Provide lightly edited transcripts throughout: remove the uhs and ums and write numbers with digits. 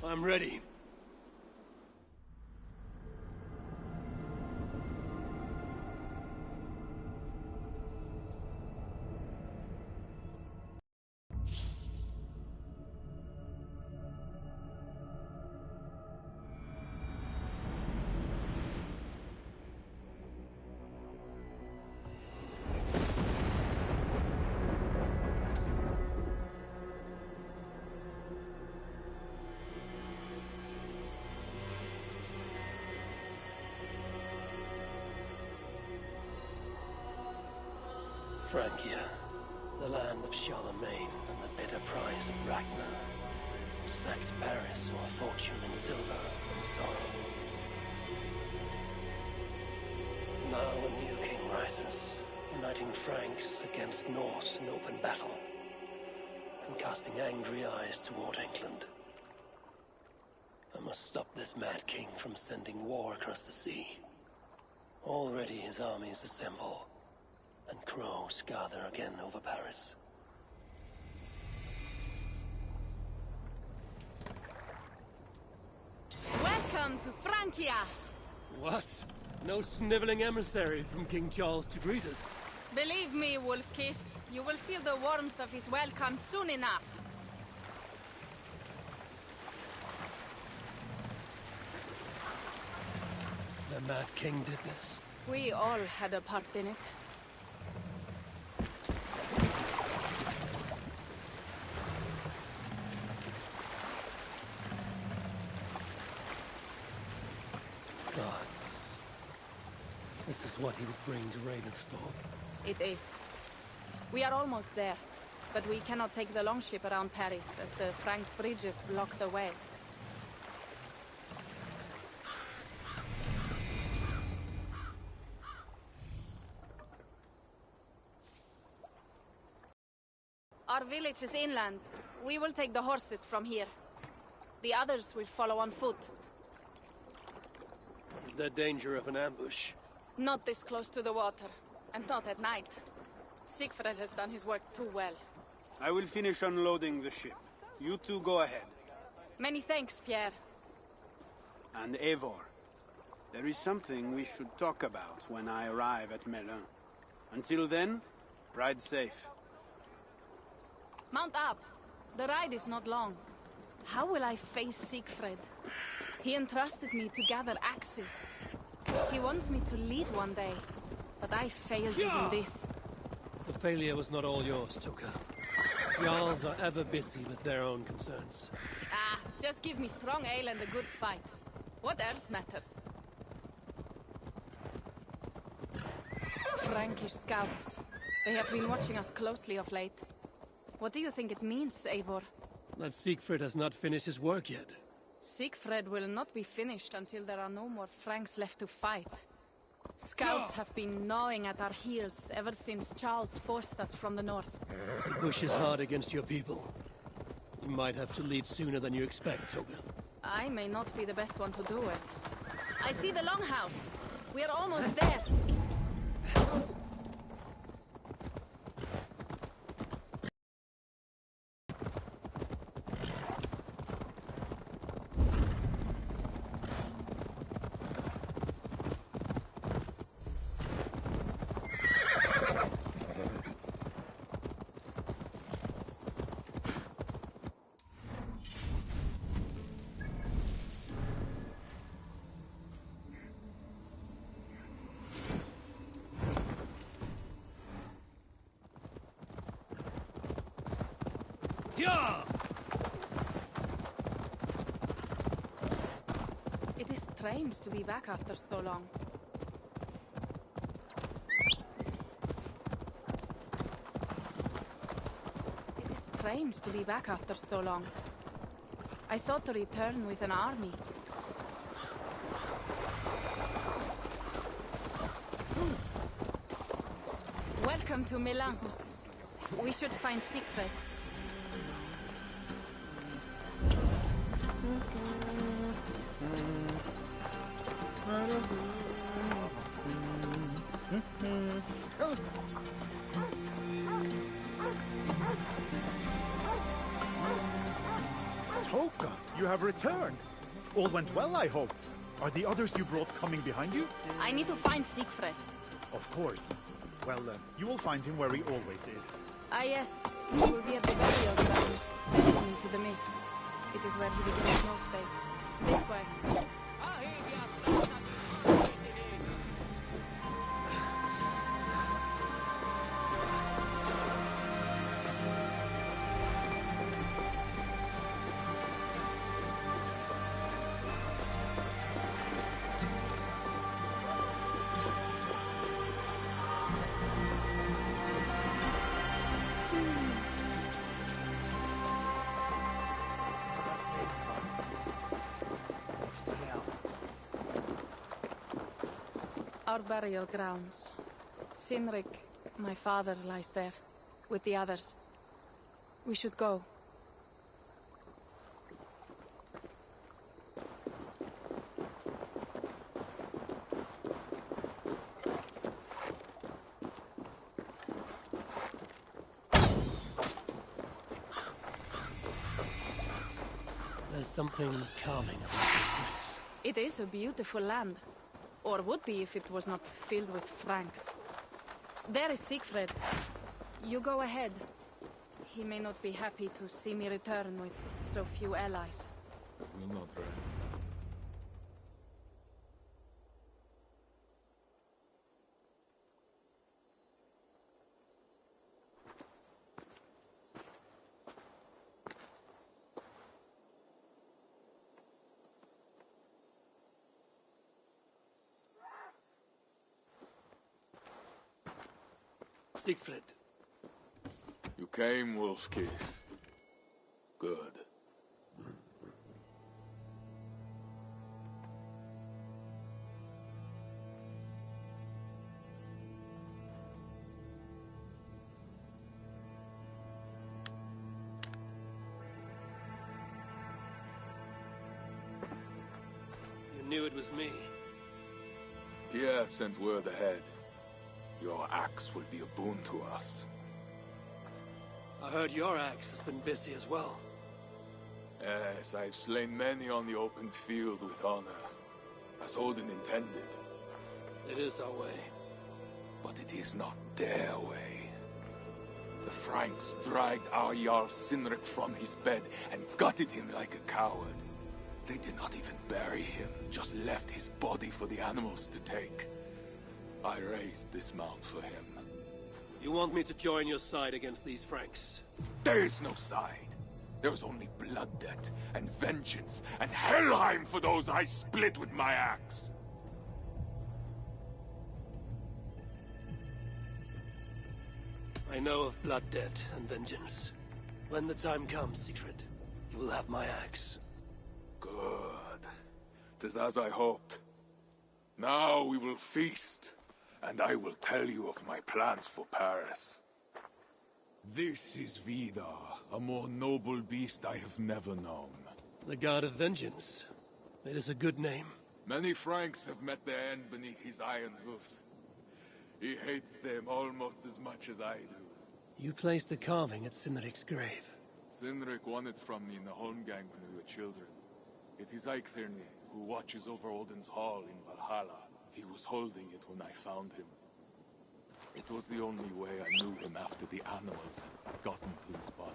I'm ready. Francia, the land of Charlemagne and the bitter prize of Ragnar, who sacked Paris for a fortune in silver and sorrow. Now a new king rises, uniting Franks against Norse in open battle, and casting angry eyes toward England. I must stop this mad king from sending war across the sea. Already his armies assemble, and crows gather again over Paris. Welcome to Francia! What? No sniveling emissary from King Charles to greet us? Believe me, Wolf-Kissed, you will feel the warmth of his welcome soon enough. The Mad King did this. We all had a part in it. Gods. This is what he would bring to Ravenstorm. It is. We are almost there, but we cannot take the longship around Paris as the Franks bridges block the way. Our village is inland. We will take the horses from here. The others will follow on foot. Is there danger of an ambush? Not this close to the water, and not at night. Siegfried has done his work too well. I will finish unloading the ship. You two go ahead. Many thanks, Pierre. And Eivor, there is something we should talk about when I arrive at Melun. Until then, ride safe. Mount up. The ride is not long. How will I face Siegfried? He entrusted me to gather axes. He wants me to lead one day, but I failed even this. The failure was not all yours, Tuka. Jarls are ever busy with their own concerns. Ah, just give me strong ale and a good fight. What else matters? Frankish scouts. They have been watching us closely of late. What do you think it means, Eivor? That Siegfried has not finished his work yet. Siegfried will not be finished until there are no more Franks left to fight. Scouts have been gnawing at our heels ever since Charles forced us from the north. He pushes hard against your people. You might have to lead sooner than you expect, Toga. I may not be the best one to do it. I see the longhouse. We are almost there. It is strange to be back after so long. It is strange to be back after so long. I thought to return with an army. Welcome to Milan. We should find Siegfried. Toka, you have returned. All went well, I hope. Are the others you brought coming behind you? I need to find Siegfried. Of course. Well, you will find him where he always is. Ah, yes. He will be at the burial grounds, staring into the mist. It is where he begins most days. This way. Our burial grounds. Sinrik, my father, lies there, with the others. We should go. There's something calming about this place. It is a beautiful land. Or would be if it was not filled with Franks. There is Siegfried. You go ahead. He may not be happy to see me return with so few allies. Will not rest. Siegfried. You came, wolf-kissed. Good. You knew it was me. Pierre sent word ahead. Your axe will be a boon to us. I heard your axe has been busy as well. Yes, I've slain many on the open field with honor, as Odin intended. It is our way. But it is not their way. The Franks dragged our Jarl Sinrik from his bed and gutted him like a coward. They did not even bury him, just left his body for the animals to take. I raised this mound for him. You want me to join your side against these Franks? There is no side. There is only blood debt, and vengeance, and Helheim for those I split with my axe. I know of blood debt and vengeance. When the time comes, Siegfried, you will have my axe. Good. 'Tis as I hoped. Now we will feast. And I will tell you of my plans for Paris. This is Vidar, a more noble beast I have never known. The God of Vengeance. It is a good name. Many Franks have met their end beneath his iron hoofs. He hates them almost as much as I do. You placed a carving at Sinrik's grave. Sinrik won it from me in the Holmgang when we were children. It is EricTheRed, who watches over Odin's hall in Valhalla. He was holding it when I found him. It was the only way I knew him after the animals had gotten to his body.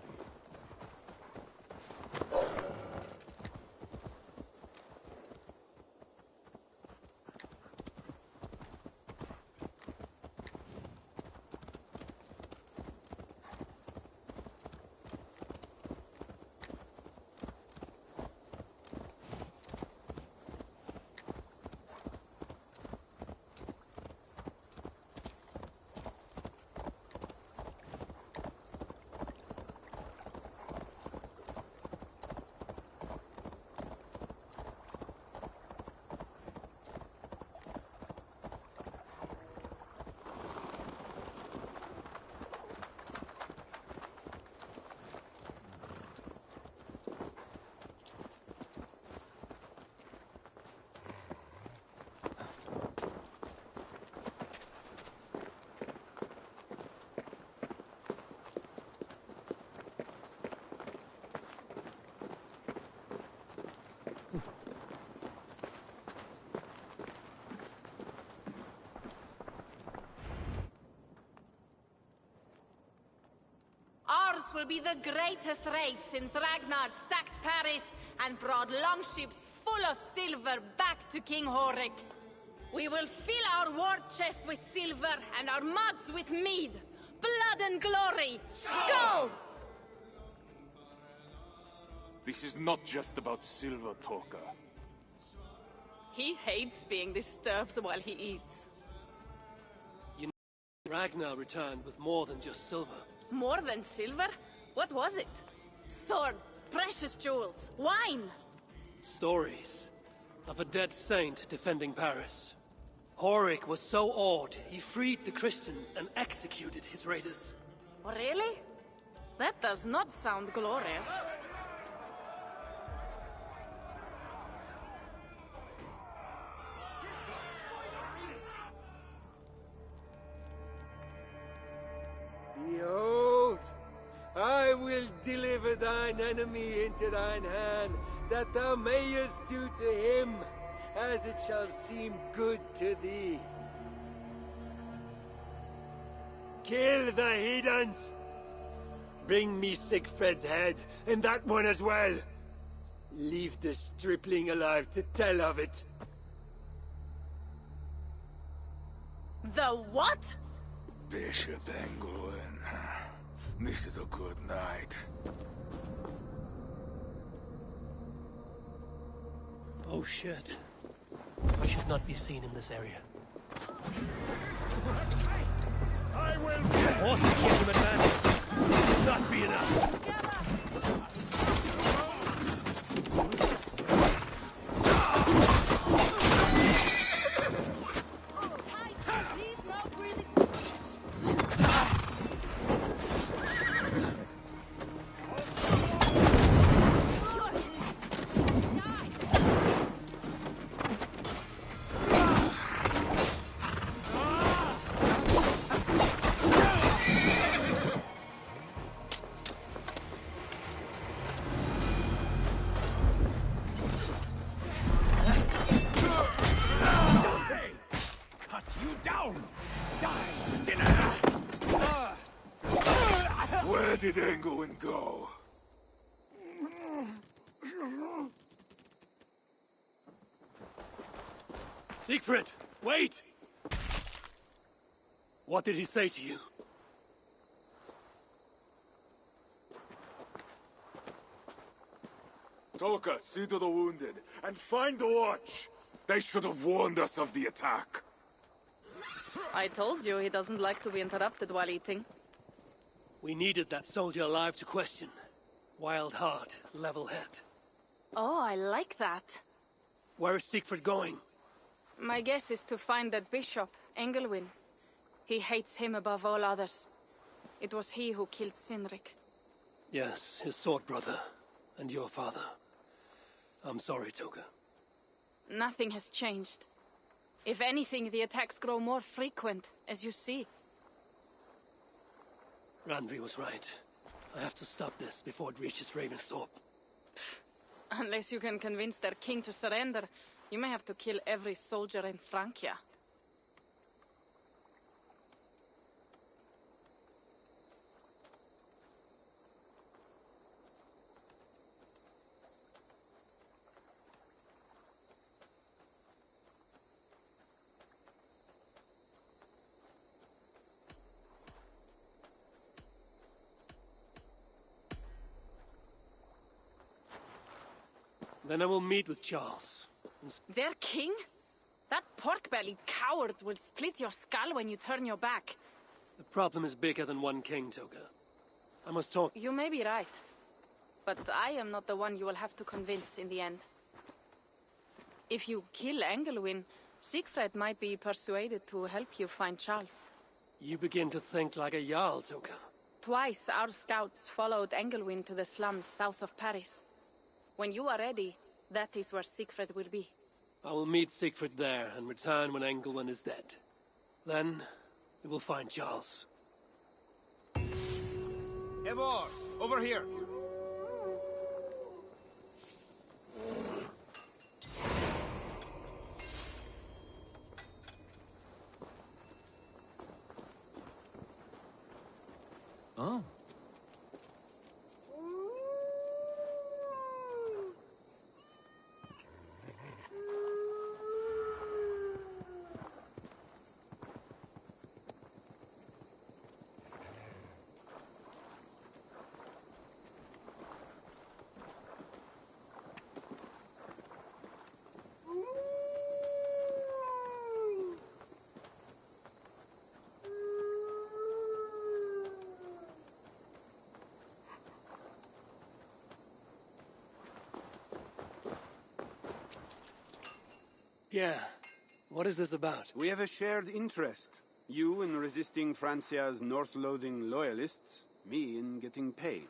ours will be the greatest raid since Ragnar sacked Paris and brought longships full of silver back to King Horik. We will fill our war chest with silver and our mugs with mead. Blood and glory! Skull! This is not just about silver, Torka. He hates being disturbed while he eats. Ragnar returned with more than just silver. More than silver? What was it? Swords, precious jewels, wine! Stories of a dead saint defending Paris. Horik was so awed, he freed the Christians and executed his raiders. Really? That does not sound glorious. Behold, I will deliver thine enemy into thine hand, that thou mayest do to him as it shall seem good to thee. Kill the heathens! Bring me Sigfred's head, and that one as well. Leave the stripling alive to tell of it. The what? Bishop Engelwin. This is a good night. Oh shit. I should not be seen in this area. I will force to give him advantage. Will not be enough. Where did Engelwin go? Siegfried, wait! What did he say to you? Toka, see to the wounded, and find the watch! They should have warned us of the attack. I told you he doesn't like to be interrupted while eating. We needed that soldier alive to question. Wild heart, level head. Oh, I like that. Where is Siegfried going? My guess is to find that bishop, Engelwin. He hates him above all others. It was he who killed Cynric. Yes, his sword brother. And your father. I'm sorry, Toga. Nothing has changed. If anything, the attacks grow more frequent, as you see. Randvi was right. I have to stop this before it reaches Ravensthorpe. Unless you can convince their king to surrender, you may have to kill every soldier in Francia. Then I will meet with Charles. Their king? That pork-bellied coward will split your skull when you turn your back. The problem is bigger than one king, Toga. I must talk. You may be right. But I am not the one you will have to convince in the end. If you kill Engelwin, Siegfried might be persuaded to help you find Charles. You begin to think like a Jarl, Toga. Twice our scouts followed Engelwin to the slums south of Paris. When you are ready, that is where Siegfried will be. I will meet Siegfried there and return when Engelwin is dead. Then, we will find Charles. Eivor, over here. Oh. Pierre, what is this about? We have a shared interest. You in resisting Francia's North-loathing loyalists, me in getting paid.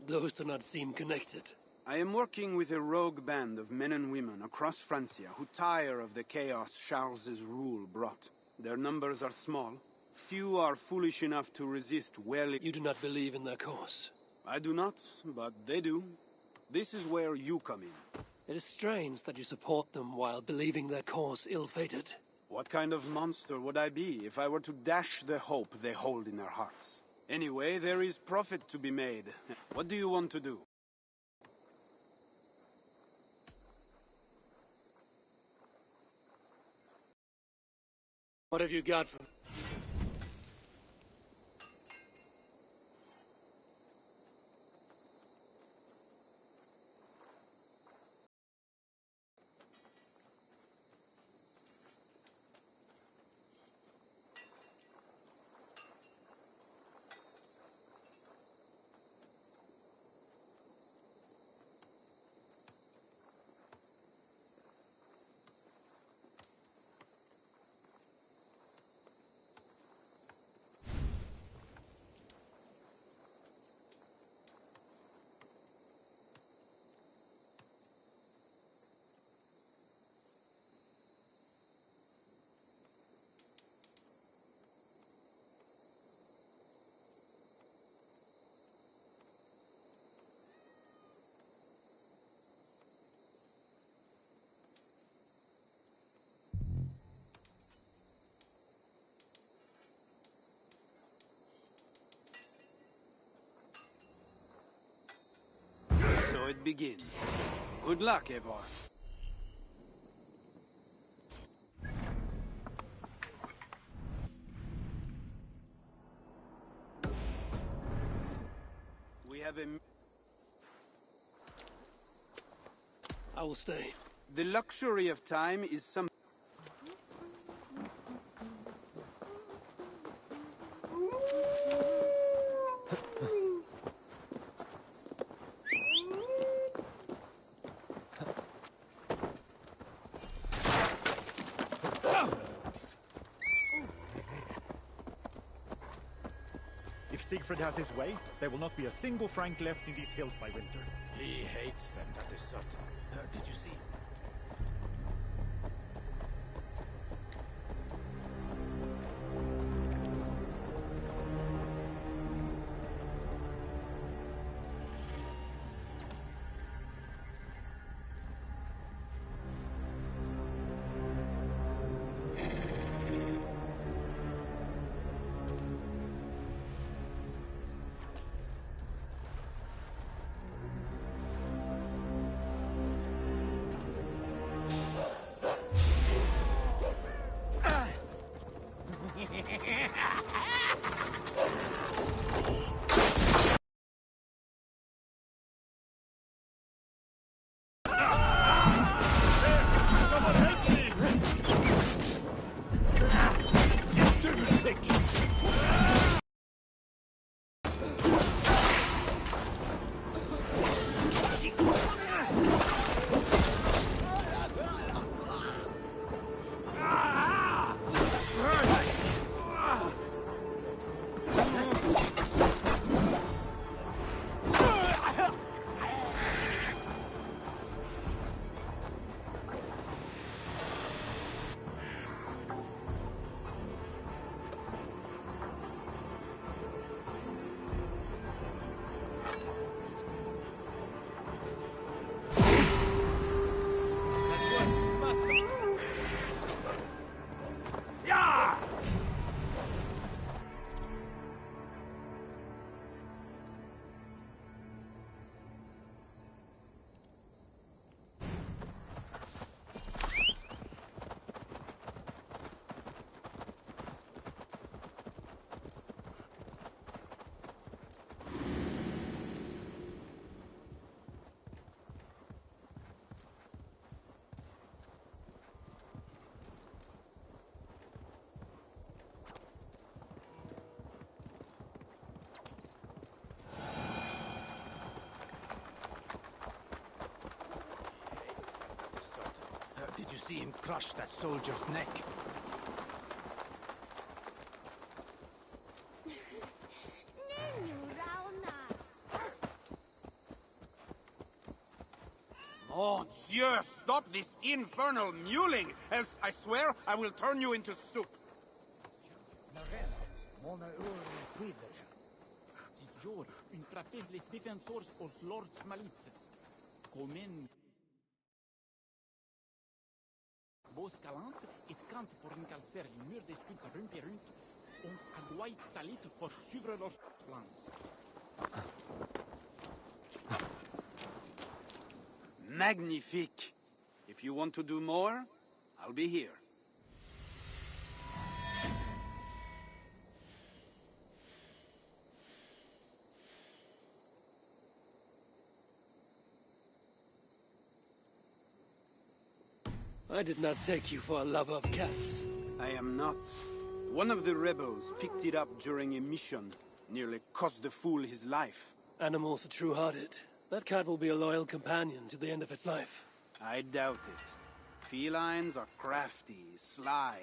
Those do not seem connected. I am working with a rogue band of men and women across Francia who tire of the chaos Charles's rule brought. Their numbers are small. Few are foolish enough to resist well. You do not believe in their cause. I do not, but they do. This is where you come in. It is strange that you support them while believing their cause ill-fated. What kind of monster would I be if I were to dash the hope they hold in their hearts? Anyway, there is profit to be made. What do you want to do? What have you got for me? So it begins. Good luck, Eivor. We have a... I will stay. The luxury of time is some... If Siegfried has his way, there will not be a single Frank left in these hills by winter. He hates them, that is certain. Did you see? see him crush that soldier's neck. Oh, Dieu, stop this infernal mewling, else I swear I will turn you into soup. Une frappée les défensors aux lords malices. Komen Bos galant et kant pour een calcer in mur des skuts rumperunt, ons aguait salit voor suivre leurs plans. Magnifique. If you want to do more, I'll be here. I did not take you for a lover of cats. I am not. One of the rebels picked it up during a mission. Nearly cost the fool his life. Animals are true-hearted. That cat will be a loyal companion to the end of its life. I doubt it. Felines are crafty, sly.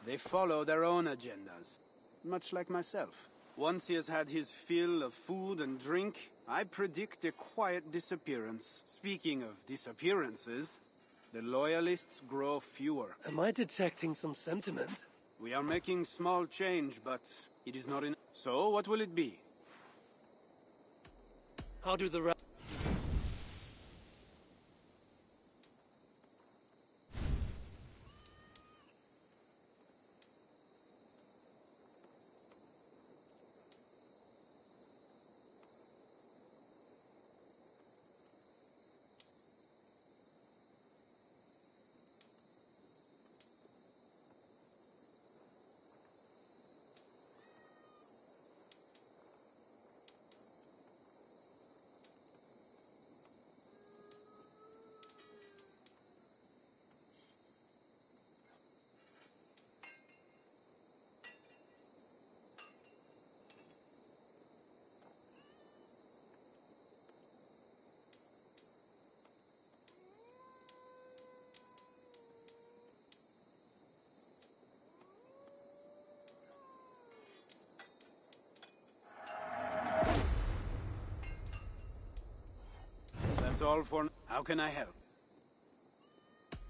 They follow their own agendas. Much like myself. Once he has had his fill of food and drink, I predict a quiet disappearance. Speaking of disappearances, the loyalists grow fewer. Am I detecting some sentiment? We are making small change, but it is not enough. So, what will it be? How do the That's all for... How can I help?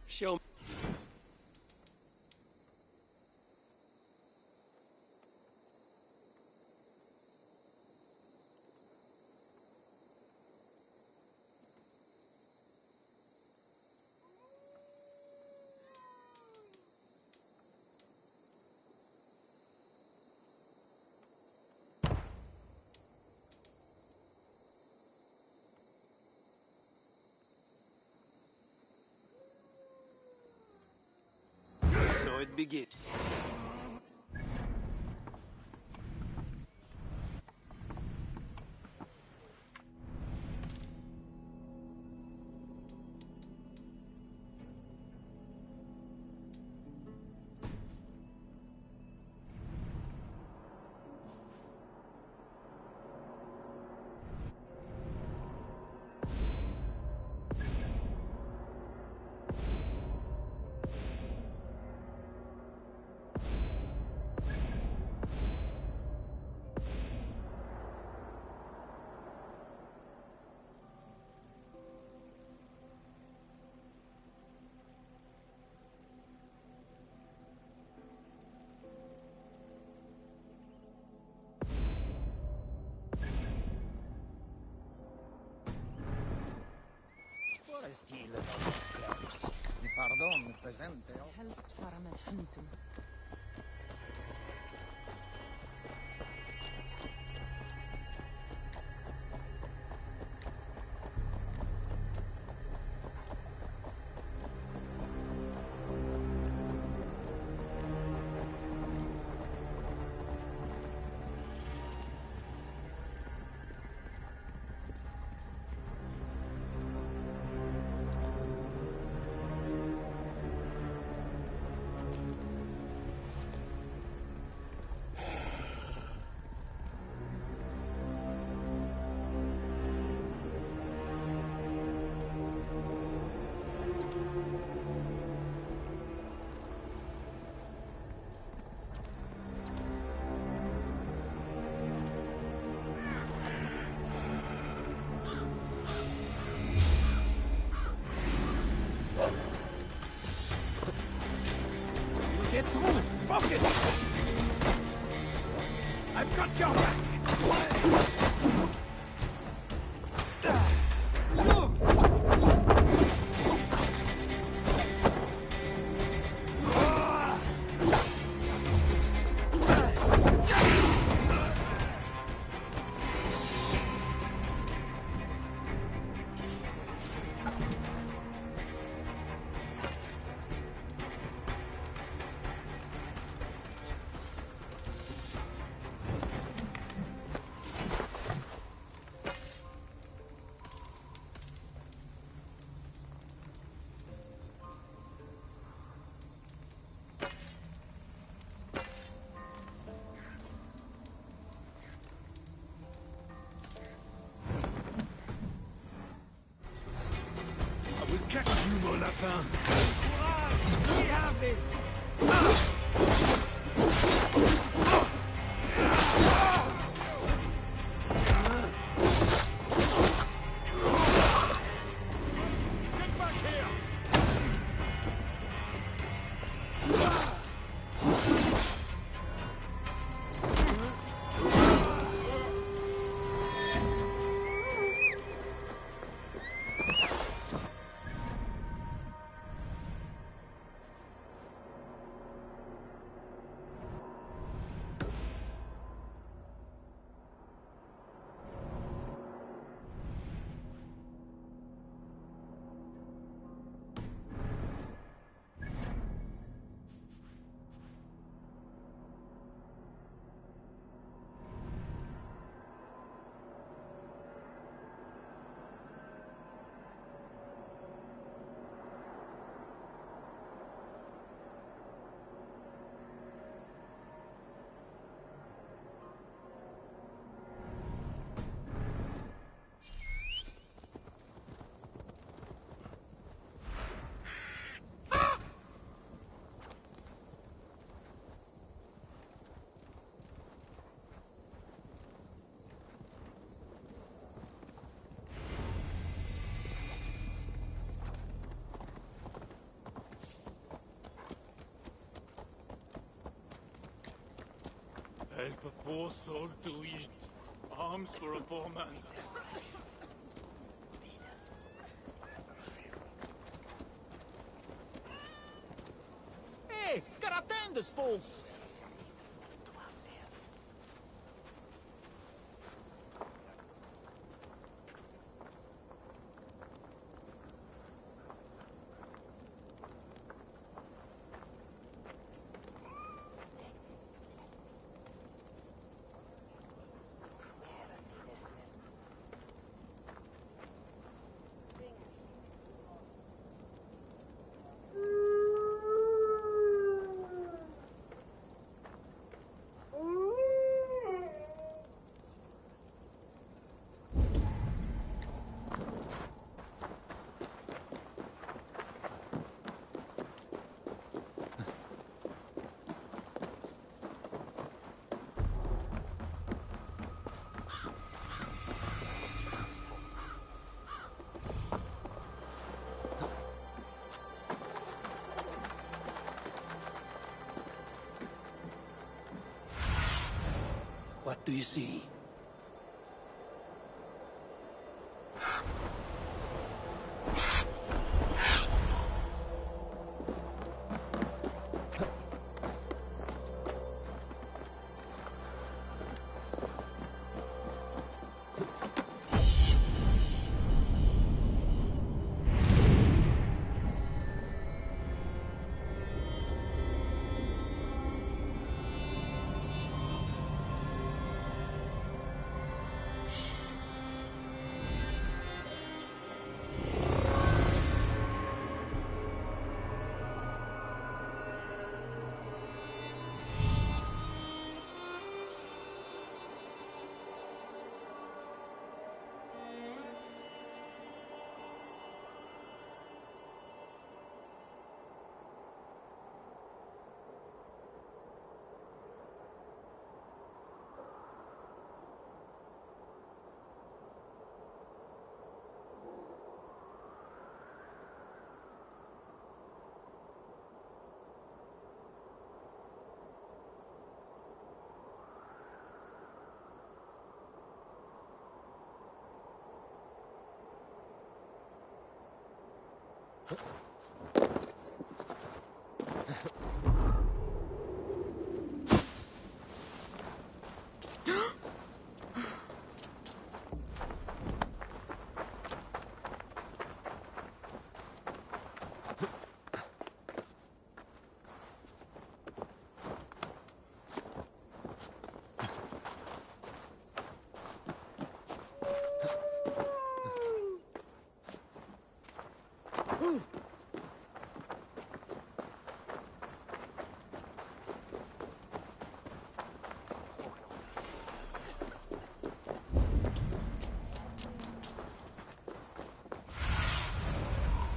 show me? So it begins. Pardon, presente. Helst fara med hunten. through! Focus! I've got your back! We'll catch you, mon lapin. We have this! Get back here! Help a poor soul to eat. Alms for a poor man. Hey, gotta attend this fools! What do you see?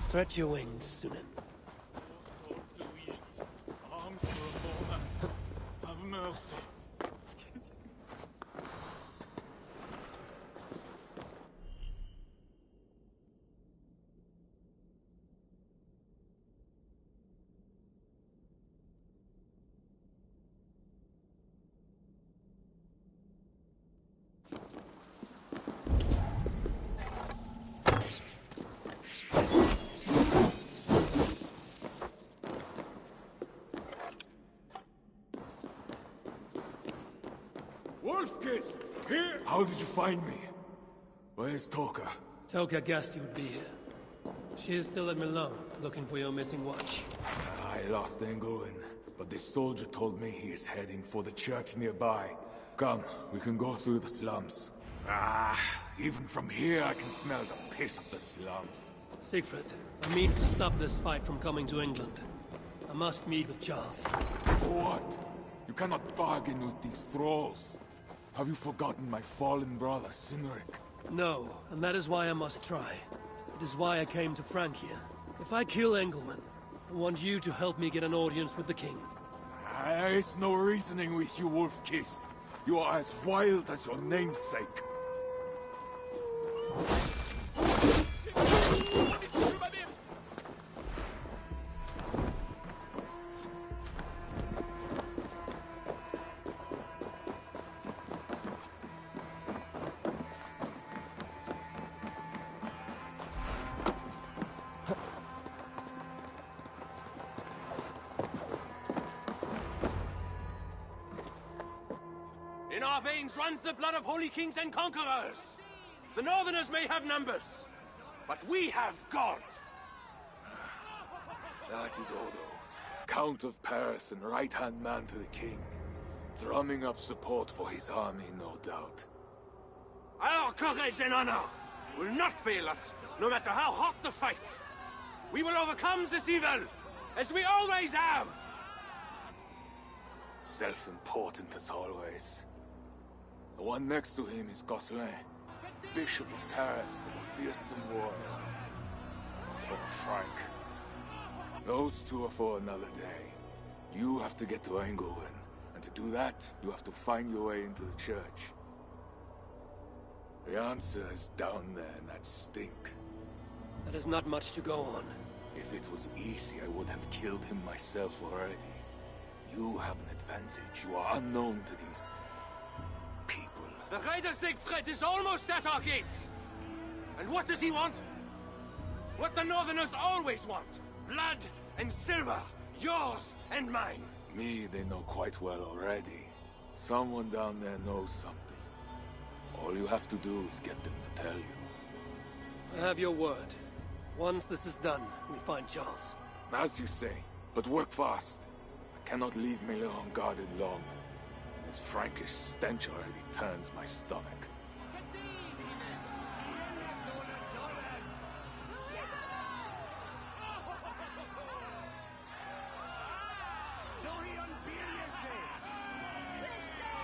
Stretch your wings, Sunan. Sword to wield, arms for opponents. Have mercy. Wolfkist! Here! How did you find me? Where's Toka? Toka guessed you would be here. She is still at Milan, looking for your missing watch. I lost Englewen, but this soldier told me he is heading for the church nearby. Come, we can go through the slums. Even from here I can smell the piss of the slums. Siegfried, I mean to stop this fight from coming to England. I must meet with Charles. For what? You cannot bargain with these thralls. Have you forgotten my fallen brother, Cynric? No, and that is why I must try. It is why I came to Francia. If I kill Engelman, I want you to help me get an audience with the king. There is no reasoning with you, Wolf-Kissed. You are as wild as your namesake. In our veins runs the blood of holy kings and conquerors. The Northerners may have numbers, but we have God. That is Odo, Count of Paris and right-hand man to the king. Drumming up support for his army, no doubt. Our courage and honor will not fail us, no matter how hot the fight. We will overcome this evil, as we always have. Self-important as always. The one next to him is Gosselin, Bishop of Paris and a fearsome warrior. For Frank. Those two are for another day. You have to get to Engelwen, and to do that, you have to find your way into the church. The answer is down there in that stink. That is not much to go on. If it was easy, I would have killed him myself already. You have an advantage. You are unknown to these people. The Raider Siegfried is almost at our gates. And what does he want? What the Northerners always want. Blood and silver. Yours and mine. Me, they know quite well already. Someone down there knows something. All you have to do is get them to tell you. I have your word. Once this is done, we find Charles. As you say, but work fast. I cannot leave Miller unguarded long. His Frankish stench already turns my stomach.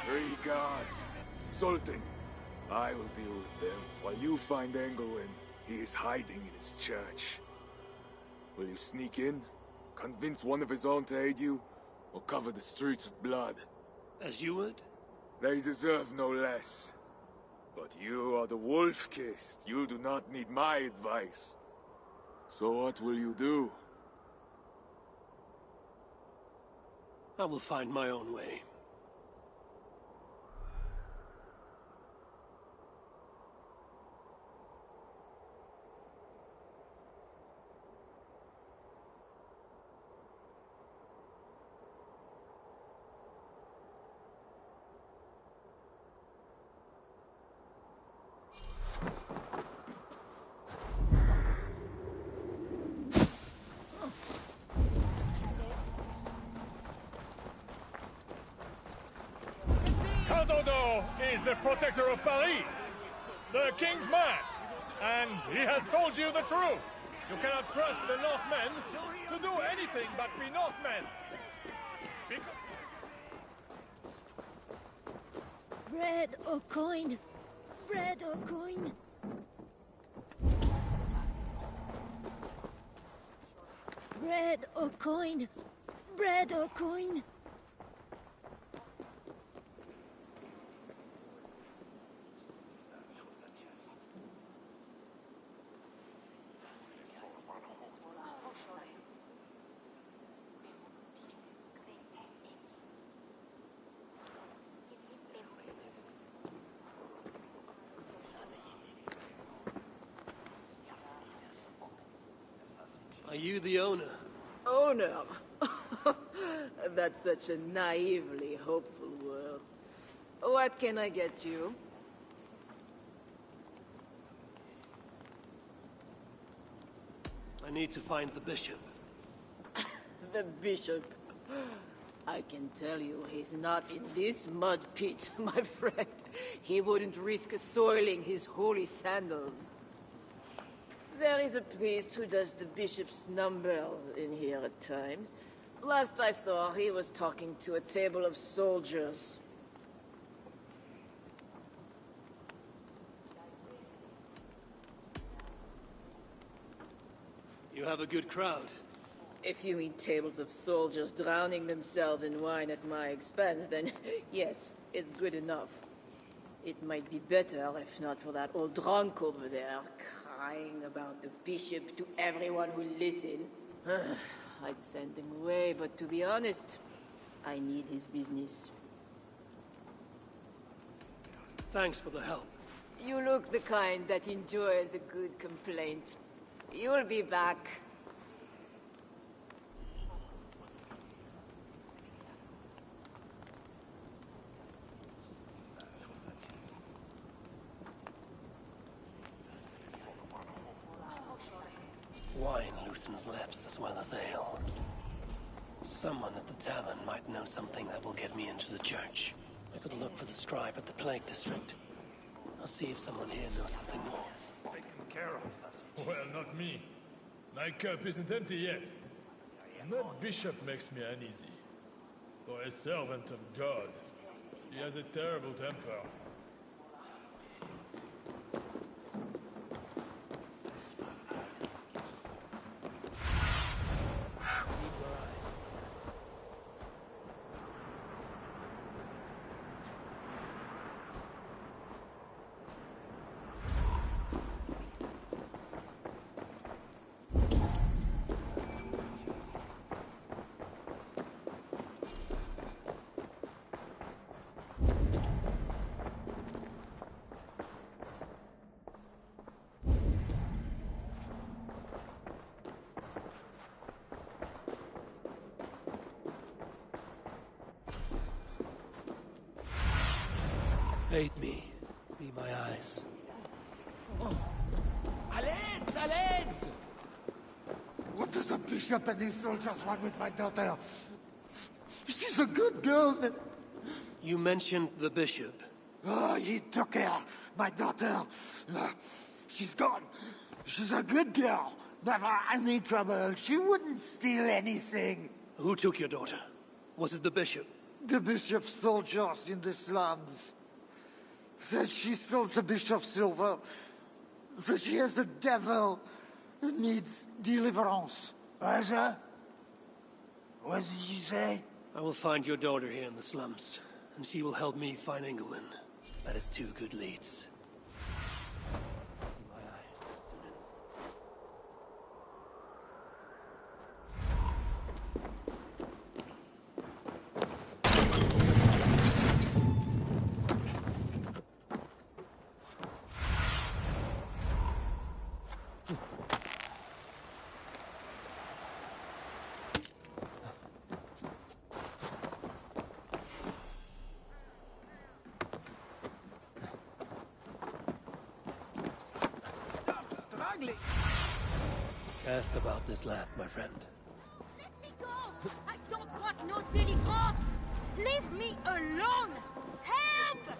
Three guards. Insulting. I will deal with them, while you find Engelwen. He is hiding in his church. Will you sneak in? Convince one of his own to aid you? Or cover the streets with blood? As you would? They deserve no less. But you are the Wolf-Kissed. You do not need my advice. So what will you do? I will find my own way. is the protector of Paris, the king's man, and he has told you the truth. You cannot trust the Northmen to do anything but be Northmen. Bread or coin? Bread or coin? Bread or coin? Bread or coin? Are you the owner? Owner? That's such a naively hopeful word. What can I get you? I need to find the bishop. The bishop. I can tell you he's not in this mud pit, my friend. He wouldn't risk soiling his holy sandals. There is a priest who does the bishop's numbers in here at times. Last I saw, he was talking to a table of soldiers. You have a good crowd. If you mean tables of soldiers drowning themselves in wine at my expense, then yes, it's good enough. It might be better if not for that old drunk over there, crying about the bishop to everyone who listened. I'd send him away, but to be honest, I need his business. Thanks for the help. You look the kind that enjoys a good complaint. You'll be back. Wine loosens lips as well as ale. Someone at the tavern might know something that will get me into the church. I could look for the scribe at the Plague District. I'll see if someone here knows something more. Taken care of. Well, not me. My cup isn't empty yet. And that bishop makes me uneasy. For a servant of God, he has a terrible temper. Aid me. Be my eyes. Allez, allez! What does the bishop and his soldiers want with my daughter? She's a good girl. You mentioned the bishop. Oh, he took her, my daughter. She's gone. She's a good girl. Never any trouble. She wouldn't steal anything. Who took your daughter? Was it the bishop? The bishop's soldiers in the slums. Says she stole the bishop's silver. Says she has a devil who needs deliverance. What did you say? I will find your daughter here in the slums, and she will help me find England. That is 2 good leads. Cast about this land, my friend. Let me go! I don't want no deliverance! Leave me alone! Help!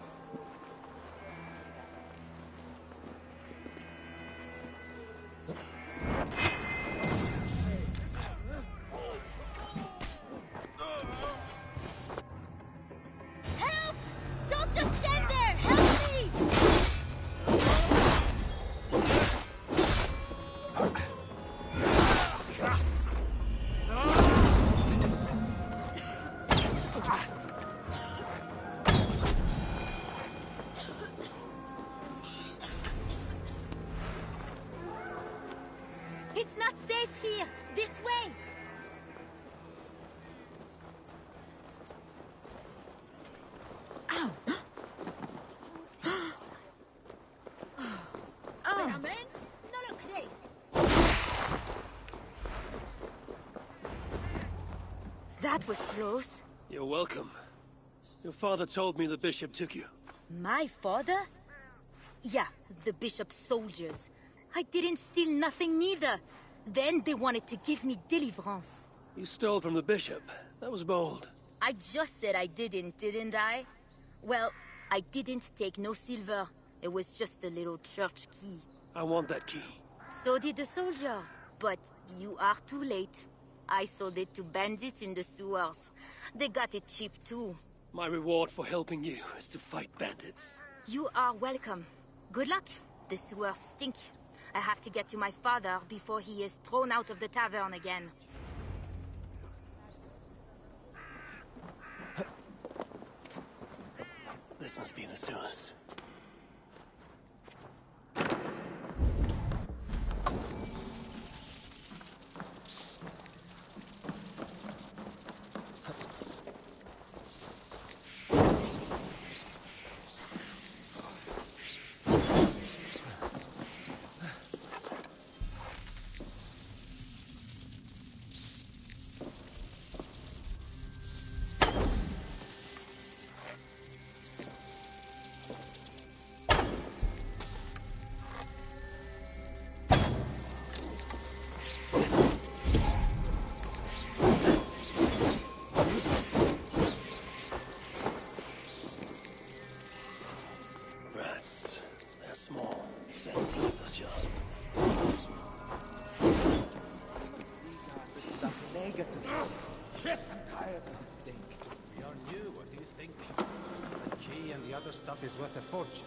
safe here! This way! Veramente? Non lo crees! That was close. You're welcome. Your father told me the bishop took you. My father? Yeah, the bishop's soldiers. I didn't steal nothing neither. Then they wanted to give me deliverance. You stole from the bishop. That was bold. I just said I didn't I? Well, I didn't take no silver. It was just a little church key. I want that key. So did the soldiers. But you are too late. I sold it to bandits in the sewers. They got it cheap too. My reward for helping you is to fight bandits. You are welcome. Good luck. The sewers stink. I have to get to my father before he is thrown out of the tavern again. This must be the sewers. Rats. They're small. Their teeth are sharp. Shit! I'm tired of this thing. We are new, what do you think? The key and the other stuff is worth a fortune.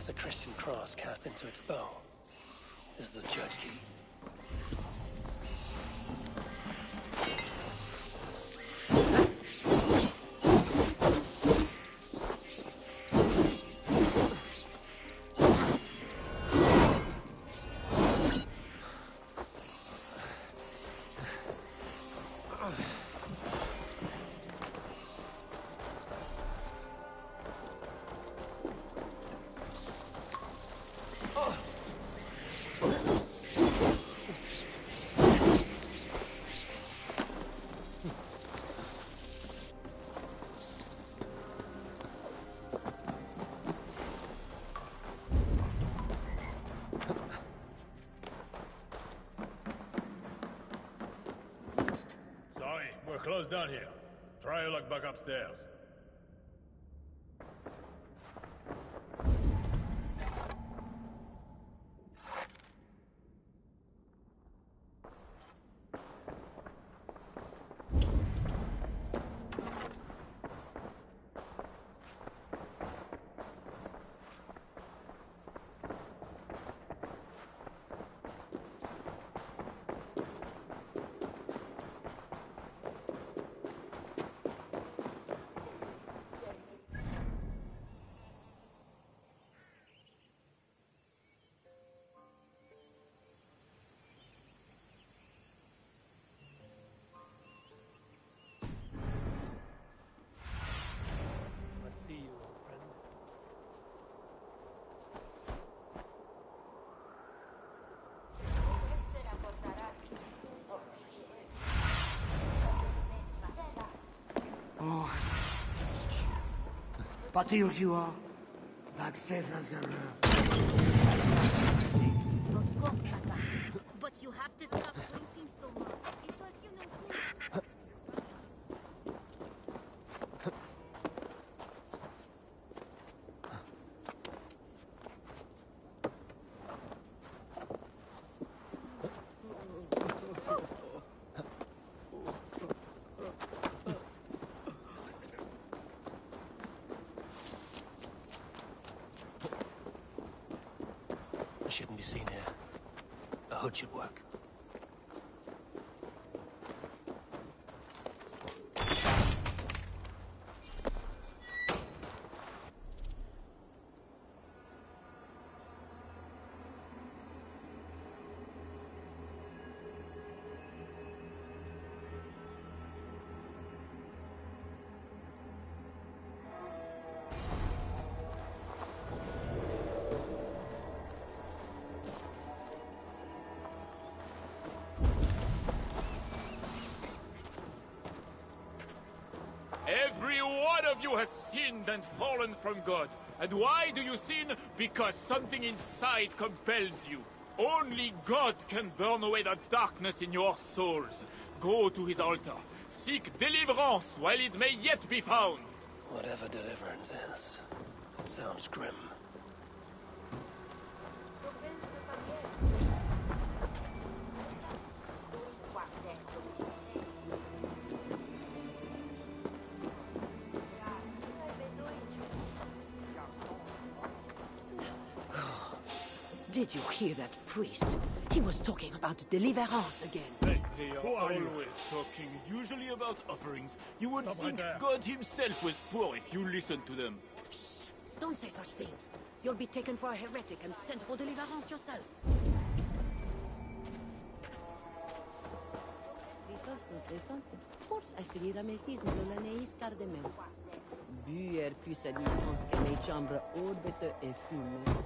A Christian cross cast into its bow. This is the church key. We're closed down here. Try your luck back upstairs. Oh, but here you are, back safe as ever. Of course, Papa. But you have to stop drinking so much. It was, good. I shouldn't be seen here. A hood should work. Every one of you has sinned and fallen from God. And why do you sin? Because something inside compels you. Only God can burn away the darkness in your souls. Go to his altar. Seek deliverance while it may yet be found. Whatever deliverance is, it sounds grim. Did you hear that priest? He was talking about deliverance again. They are always talking, usually about offerings. You would think God himself was poor if you listened to them. Shh! Don't say such things. You'll be taken for a heretic and sent for deliverance yourself. Hristos descend, force a seguir ametismul lăneis cardemens. Buer plus a licence que les chambres orbită e fume.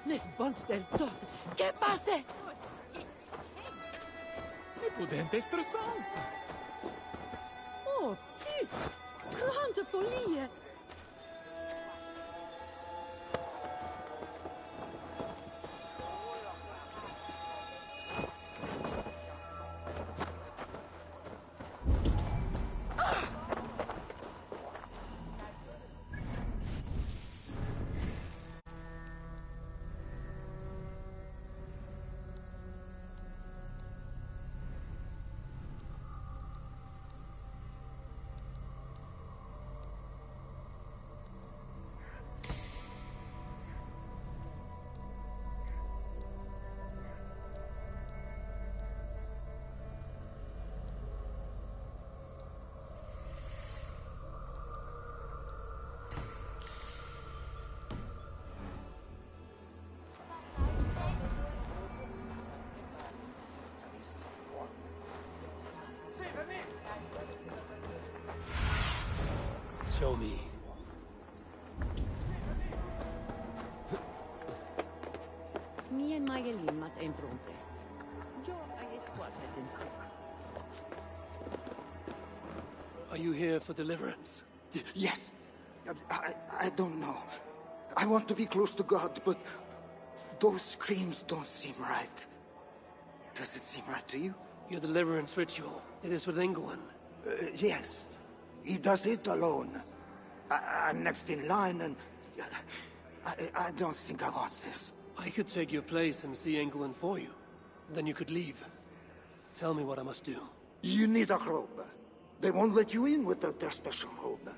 Les bons del tot. Che passe? E pudente stressanza. Oh, pif! Grande folie! Show me. Mie and Magelin mat impronte. Jo ai squadra dentro. Are you here for deliverance? Yes. I don't know. I want to be close to God, but those screams don't seem right. Does it seem right to you? Your deliverance ritual. It is with Ingwin. Yes. He does it alone. I'm next in line, and I don't think I want this. I could take your place and see Ingwin for you. Then you could leave. Tell me what I must do. You need a robe. They won't let you in without their special robe.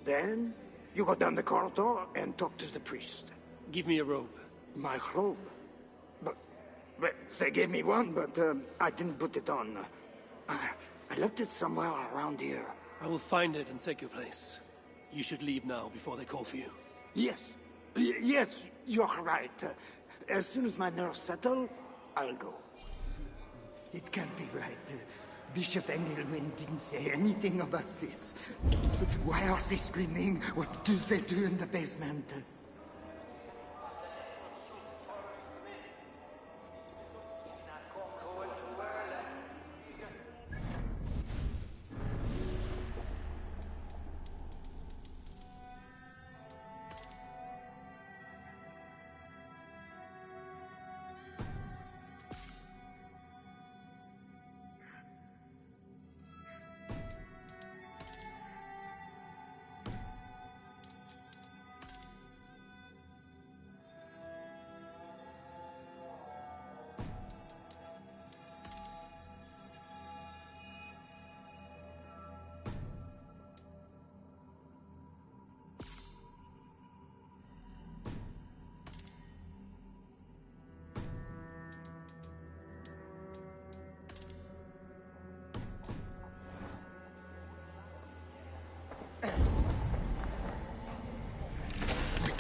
Then, you go down the corridor and talk to the priest. Give me a robe. My robe? But they gave me one, but I didn't put it on. I left it somewhere around here. I will find it and take your place. You should leave now before they call for you. Yes. Yes, you're right. As soon as my nerves settle, I'll go. It can't be right. Bishop Engelwin didn't say anything about this. But why are they screaming? What do they do in the basement?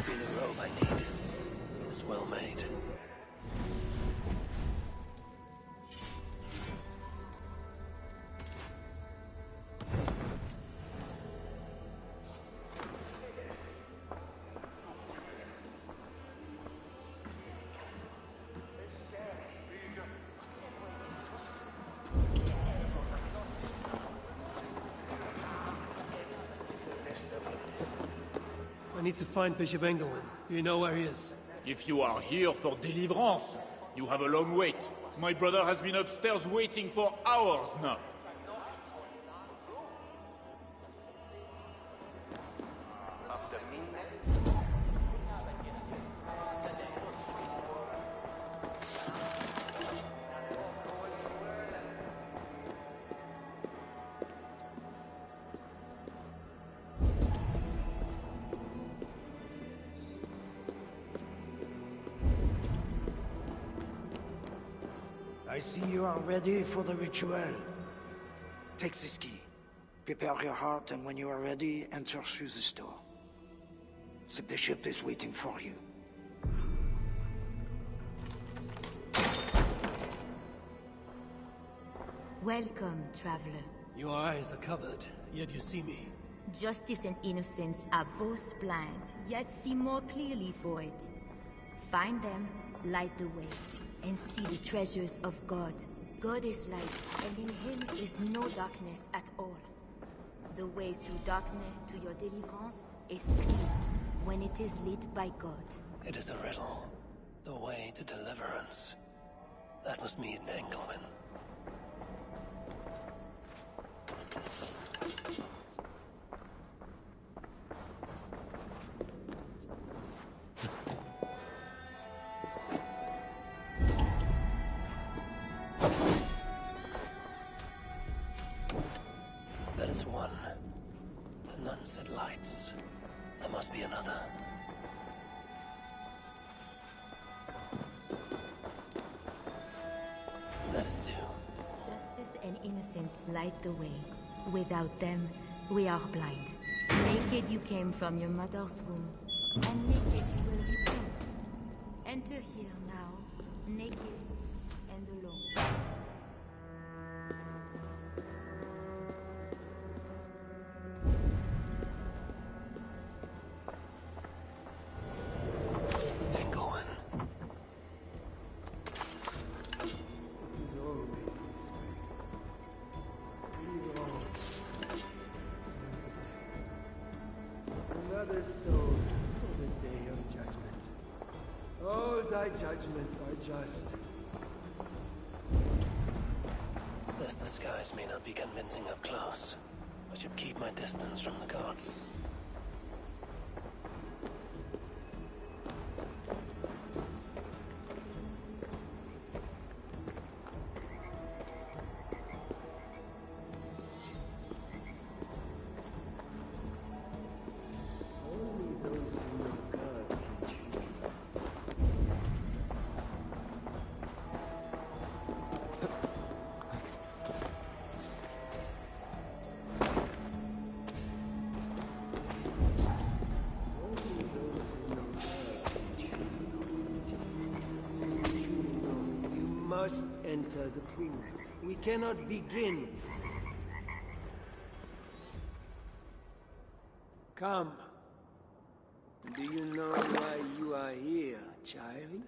The robe I need is well made. I need to find Bishop Engelwin. Do you know where he is? If you are here for deliverance, you have a long wait. My brother has been upstairs waiting for hours now. I see you are ready for the ritual. Take this key. Prepare your heart, and when you are ready, enter through this door. The bishop is waiting for you. Welcome, traveler. Your eyes are covered, yet you see me. Justice and innocence are both blind, yet see more clearly for it. Find them, light the way, and see the treasures of God. God is light, and in him is no darkness at all. The way through darkness to your deliverance is clear when it is lit by God. It is a riddle. The way to deliverance. That must mean Engelwin. That is one. The nun said lights. There must be another. That is two. Justice and innocence light the way. Without them, we are blind. Naked you came from your mother's womb, and naked you will return. Enter here now, naked and alone. Engelwin. Another soul for the day of judgment. All thy judgments are just. This disguise may not be convincing up close. I should keep my distance from the gods. Only those who know God can choose. You must enter the tomb. We cannot begin. Come. Do you know why you are here, child?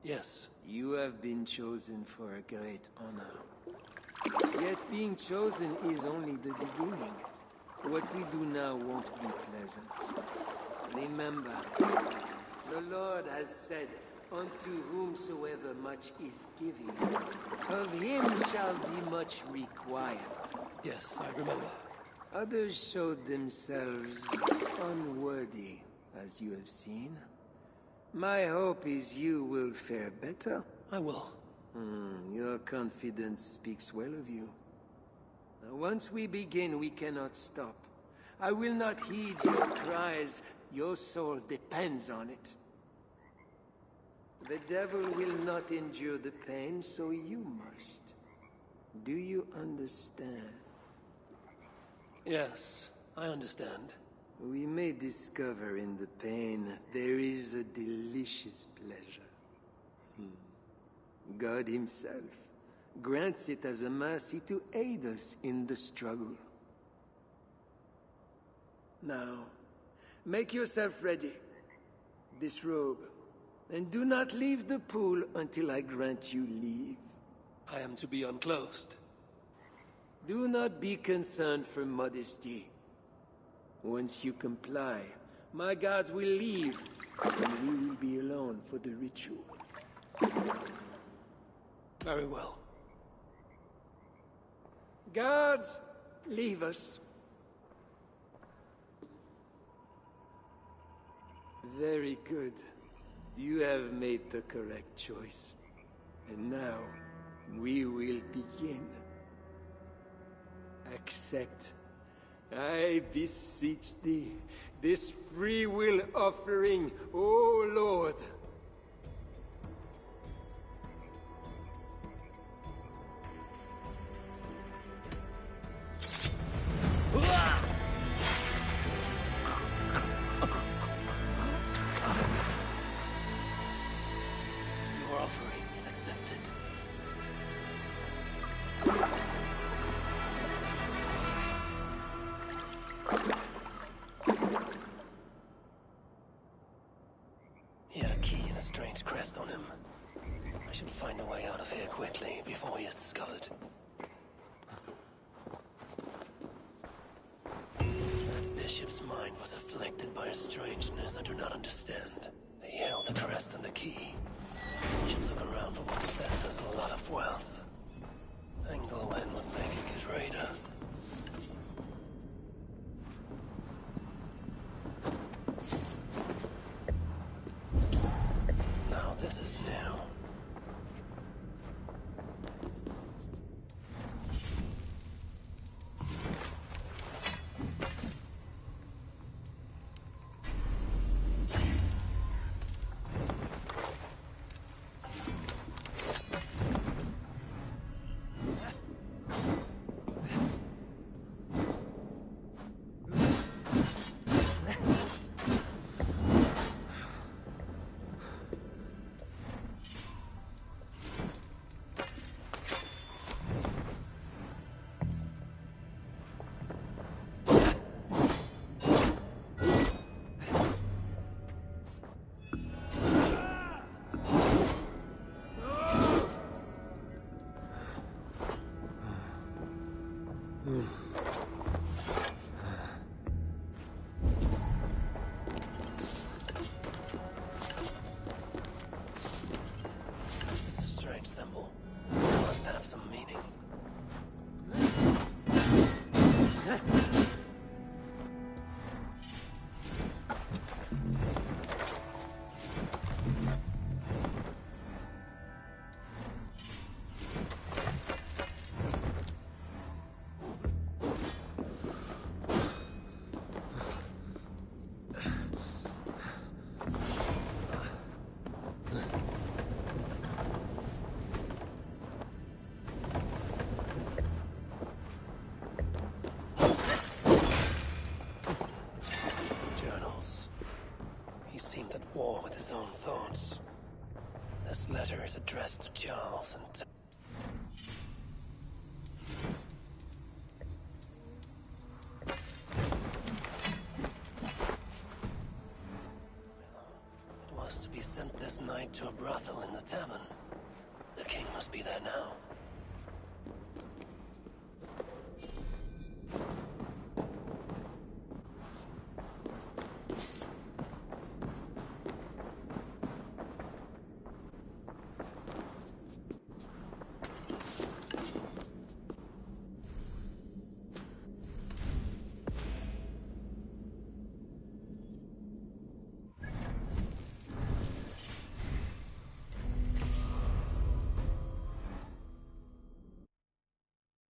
Yes. You have been chosen for a great honor. Yet being chosen is only the beginning. What we do now won't be pleasant. Remember, the Lord has said, unto whomsoever much is given, of him shall be much required. Yes, I remember. Others showed themselves unworthy, as you have seen. My hope is you will fare better. I will. Your confidence speaks well of you. Now, once we begin, we cannot stop. I will not heed your cries. Your soul depends on it. The devil will not endure the pain, so you must. Do you understand? Yes, I understand. We may discover in the pain there is a delicious pleasure. God himself grants it as a mercy to aid us in the struggle. Now, make yourself ready. Disrobe. And do not leave the pool until I grant you leave. I am to be unclothed. Do not be concerned for modesty. Once you comply, my guards will leave, and we will be alone for the ritual. Very well. Guards, leave us. Very good. You have made the correct choice. And now, we will begin. Accept, I beseech thee, this free will offering, O Lord. Your offering is accepted. He had a key and a strange crest on him. I should find a way out of here quickly before he is discovered. That bishop's mind was afflicted by a strangeness I do not understand. He held the crest and the key. We should look around for what possesses a lot of wealth. Englewen would make a good raider. Now this is new. This is a strange symbol. It must have some meaning. night to a brothel in the tavern. The king must be there now.